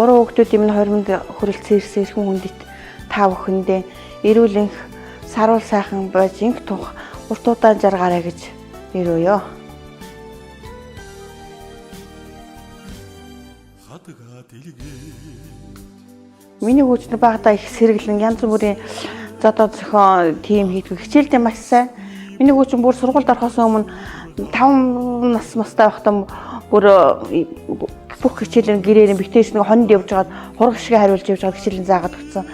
Гурван хүүхдүүд минь 20 хүрэлцэн ирсэн эрхэм хүндэт та бүхэндээ эрүүл энх саруул сайхан байж инх тух урт удаан жаргаарай гэж ирвэё. Миний хүүхдүүд багадаа их сэргэлэн янз бүрийн зодоо зохион тим хийдэг хичээлдээ маш сайн. Миний хүүхдүүд бүр сургуульд орохоос өмнө 5 нас мастай байхдаа бүр бүх хичээлийн гэрээр битээс нэг хонд явж байгаад хураг шиг хариулж явж байгаа хичээлийн заагаад өгсөн.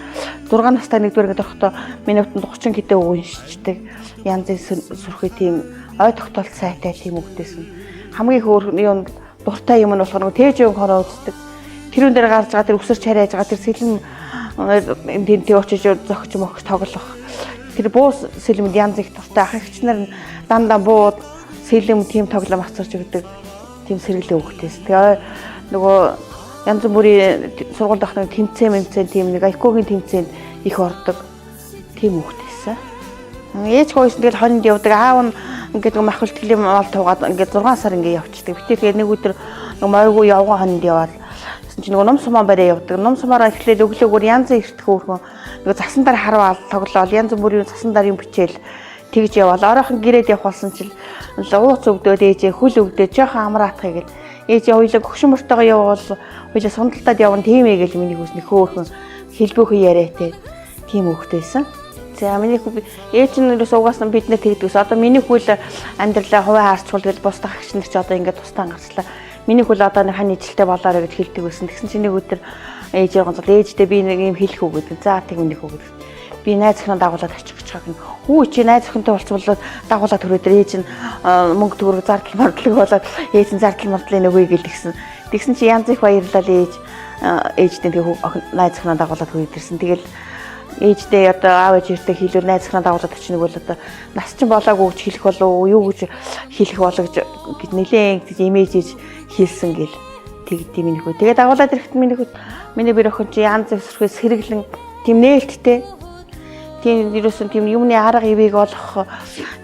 6 настай нэгдүгээр ингээд орохдоо минутанд 30 хэдэн үг уншичдаг. Янзын сүрхий тийм ой тогтоолт сайтай тийм үгтэйсэн. Хамгийн хөөр юм дуртай юм нь болохоор тээж юм хороо үздэг. Тэрүүн дээр гарч байгаа тэр өсөрч харайж байгаа тэр сэлэм тэнтэй очиж зөгч мөх тоглох. Тэр буус сэлэмд янз их дуртай ах эгч нар дандаа бууд сэлэм тийм тоглоом авчирч өгдөг. Тийм сэргэлэн үгтэйс. Тэгээ нөгөө янз бүрийн сургуульд авах нэг тэмцээн тийм нэг айкогийн тэмцээнд их ордог. Тийм үгтэйсэн. Ээж хойс тэгэл хонд явдаг. Аав нь ингээд махвал төлөм мал туугаад ингээд 6 сар ингээд явчихдаг. Битээ тэгээ нэг өдөр мойгоо явган хонд яваад чинь нөгөө ном сумаа барай явдаг. Ном сумаараа эхлээд өглөөгөр янз ирэх хөөрхөн нөгөө засан дээр харвал тоглоол янз бүрийн засан дээр юм бичээл тэгж явал оройхон гэрээд явах болсон чил ууц өгдөөд ээжээ хөл өгдөөд жоохон амраатхыг гэл ээжээ хоёлаа гөгшин мөртөөгөө явуул хоёлаа сундалтад явна тийм ээ гэж миний хүүсний хөөхөн хэлбөөхөн яриатай тийм хөвгтэйсэн. За миний хүү ээж нь ерөөс угаасаа биднээ тэгдэгс. Одоо миний хүү л амьдралаа хуваа хаарчвал тэгэл бусдах агч нар ч одоо ингээд тусдаа ангарчлаа. Миний хүү л одоо нэг хань ижилтэй болоорой гэж хэлдэг байсан. Тэгсэн чинь нэг өдөр ээжээ гонцол ээжтэй би нэг юм хэлэх үг гэдэг. За тэг миний хүү гэдэг. Би найз охиноо дагуулад очих гэж байгаа юм. Хүү чи найз охинтой болцвол дагуулад төрөөдөр ээж нь мөнгө төгрөг зардал мардлыг болоод ээж нь зардал мардлын нөгөө гэл тэгсэн. Тэгсэн чи янз их баярлал ээжтэй тэг найз охиноо дагуулад төрөөдөрсөн. Тэгэл ээжтэй одоо аав ээжтэй хэлээр найз охиноо дагуулад очих нэг бол одоо нас чинь болоогүй гэж хэлэх болов юу гэж хэлэх болоо гэж нэлээд гэж имэжж хэлсэн гэл тэгдэв миний хөө. Тэгээд дагуулад ирэхэд миний бэр охин чи янз зүсрэхээс хэрэглэн тийм нээлттэй тийм ерөөсөн тийм юмны арга ивэг олох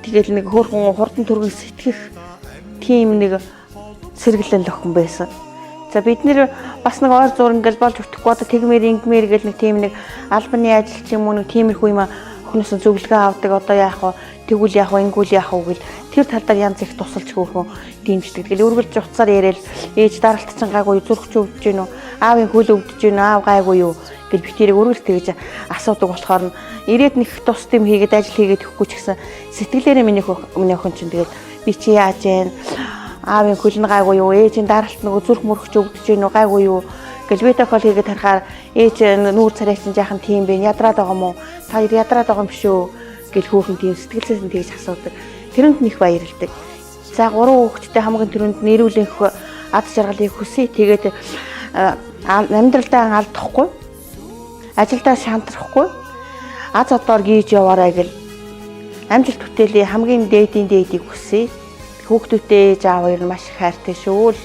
тэгэл нэг хөөрхөн хурдан түргэн сэтгэх тийм нэг сэргэлэн охин байсан. За бид нэр бас нэг ойр зур ингээл болж өгөхгүй одоо тэгмээр ингмээр гэл нэг тийм нэг албаны ажил ч юм уу нэг тиймэрхүү юм охиноос зөвлөгөө авдаг одоо яах вэ тэгвэл яах вэ ингүүл яах вэ гэл тэр талаар янз их тусалж хөөхөн дэмждэг. Тэгэл үргэлж утсаар яриад ээж даралт чинь гайгүй зүрхч өвдөж гэнэ үү аавын хөл өвдөж гэнэ аав гайгүй юу гэл битэрийг үргэлж тэгж асуудаг болохоор нь ирээд нэг тус тийм хийгээд ажил хийгээд өгөхгүй ч гэсэн сэтгэлээрээ миний охин чинь тэгэл би чи яаж вэ аавын хөл нь гайгүй юу ээжийн даралт нөгөө зүрх мөрөгч өвдөж гэнэ үү гайгүй юу гэл видеокол хийгээд харахаар ээж нүүр царай чинь жаахан тийм бэ ядраад байгаа юм уу та ядраад байгаа юм биш үү гэл хөөхөн тийм сэтгэлсээс нь тэгж асуудаг. Тэрэнд них баярлдаг. За 3 хүүхэдтэй хамгийн түрүүнд нэрүүлэх ад жаргалыг хүсье. Тэгээд амьдралдаа алдахгүй. Ажилдаа шантрахгүй. Аз одоор гүйж яваарай гэл амжилт бүтээлийн хамгийн дээдийг хүсье. Хүүхдүүдтэй ээж аав хоёр маш их хайртай шүү л.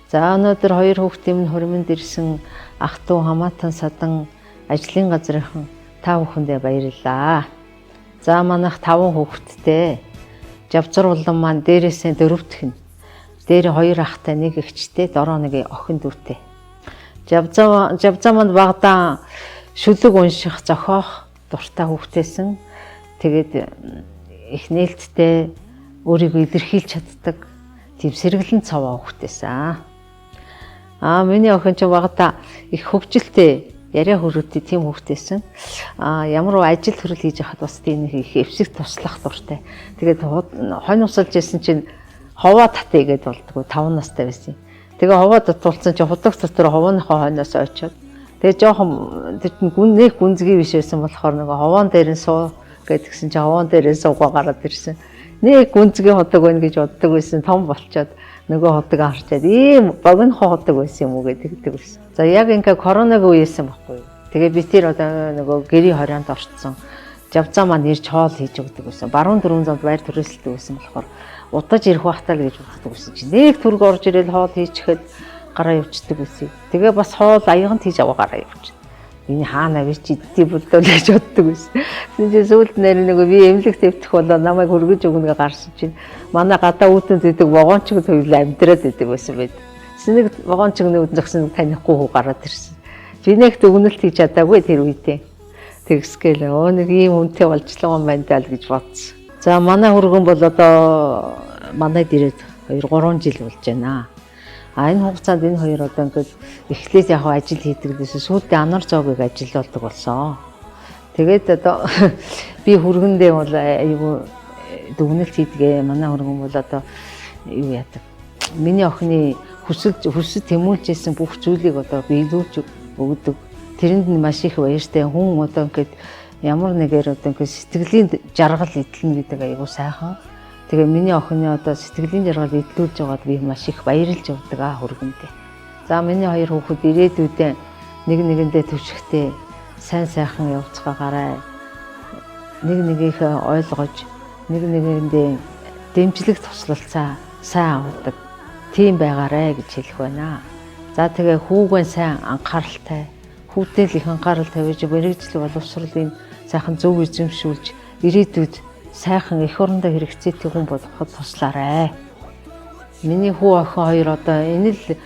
За өнөөдөр хоёр хүүхдийн минь хуримд ирсэн ах トゥ хамаатан садан ажлын газрынхан та бүхэндээ баярлалаа. За манайх 5 хүүхэдтэй. Жавзар улан маань дээрээсээ 4-т нь. Дээр 2 ахтай 1 эгчтэй, дороо 1 охин дүүтэй. Жавзаа манд багадаа шүлэг унших, зохиох дуртай хүүхдээсэн. Тэгээд их нээлттэй өөрийгөө илэрхийлж чаддаг тийм сэргэлэн цаваа хүүхдээсэн. Миний охин ч багадаа их хөвгөлтэй яриа хөрөөтэй тийм хүүхдээсэн. Ямар ажил төрөл хийж яхад бас тийм их эвсэг туслах дуртай. Тэгээд хонь усалж ирсэн чинь ховоо татъя гэдээ болдгоо 5 настай байсан. Тэгээ ховоо татуулсан чинь худаг дотор ховооныхоо хойноос очиод тэгээ жоохон нэг гүнзгий биш байсан болохоор нөгөө ховоон дээр нь суу гэдгсэн чинь ховоон дээрээ суугаа гараад ирсэн. Нэг гүнзгий худаг байна гэж боддог байсан том болчоод нөгөө ходог харчаад ийм богино ходог байсан юм уу гэдэг байсан. За яг ингээ коронагийн үеэсэн байхгүй юу. Тэгээ би тэр одоо нөгөө гэрийн хорионд орцсон. Жавзаа маань ирж хоол хийж өгдөг байсан. Баруун дөрвөн зам байр түрээсэлдэг байсан болохоор удаж ирэх бахтаа л гэж боддог байсан чинь. Нэг түрг орж ирэл хоол хийчихэд гараа явчихдаг байсан. Тэгээ бас хоол аяган тийж аваа гараа явчих. Энэ хаана вэ чи идти болдоо гэж боддог байсан. Тэгвэл сүүлд нэр нэг би эмнэлэг твтэх болоо намайг хөргөж өгнө гарсан чинь манай гадаа үүдэн зэдэг вагончиг төлөө амьдраад идэг байсан байд. Нэг вагончиг нэг зогсон танихгүй хүү гараад ирсэн. Жинэгт өгнөлт хийж чадаагүй тэр үедээ. Тэгсгээл нэг ийм үнэтэй болжлоо юм байна даа л гэж бодсон. За манай хөргөн бол одоо манайд ирээд 2-3 жил болж байна. Энэ хугацаанд энэ хоёр одоо ингээд эхлээд яг ажил хийдэг гэсэн сүүлдээ анар зоогийг ажилладаг болсон. Тэгээд одоо би хөргөндөө бол айгүй дүгнэлт хийдгээ. Манай хөргөн бол одоо юу яадаг. Миний охины хүсэл тэмүүлжсэн бүх зүйлийг одоо биелүүлж өгдөг. Тэрэнд нь маш их баяртай. Хүн одоо ингээд ямар нэгээр одоо ингээд сэтгэлийн жаргал идэлнэ гэдэг айгүй сайхан. Тэгээ миний охины одоо сэтгэлийн жаргал идэлүүлж байгаад би маш их баярлж явдаг хөргөндөө. За миний хоёр хүүхэд ирээдүйдээ нэг нэгэндээ төвшөхтэй сайн сайхан явцгаагаарай. Нэг нэгийнхээ ойлгож, нэг нэгэндээ дэмжлэг туслалцаа сайн авдаг. Тийм байгаарэ гэж хэлэх байна. За тэгээ хүүгэн сайн анхааралтай, хүүтэй л их анхаарал тавьж мэрэгжил боловсролын сайхан зөв эзэмшүүлж ирээдүйд сайхан эх орондоо хэрэгцээтэй хүн болгоход туслаарай. Миний хүү охин хоёр одоо энэ л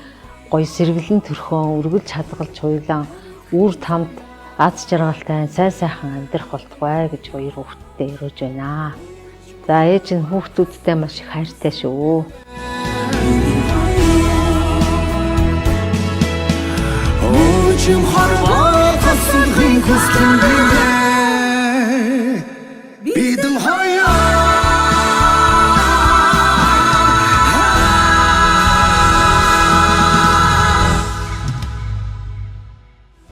гоё сэргэлэн төрхөн өргөл чадгалж хуйлан үр тамд аз жаргалтай сайн сайхан амьдрах болтугай гэж хоёр хүүхэдтэй өрөөж байна. За ээж нь хүүхдүүдтэй маш их хайртай шүү. Очим харваа хасрын хөсгөн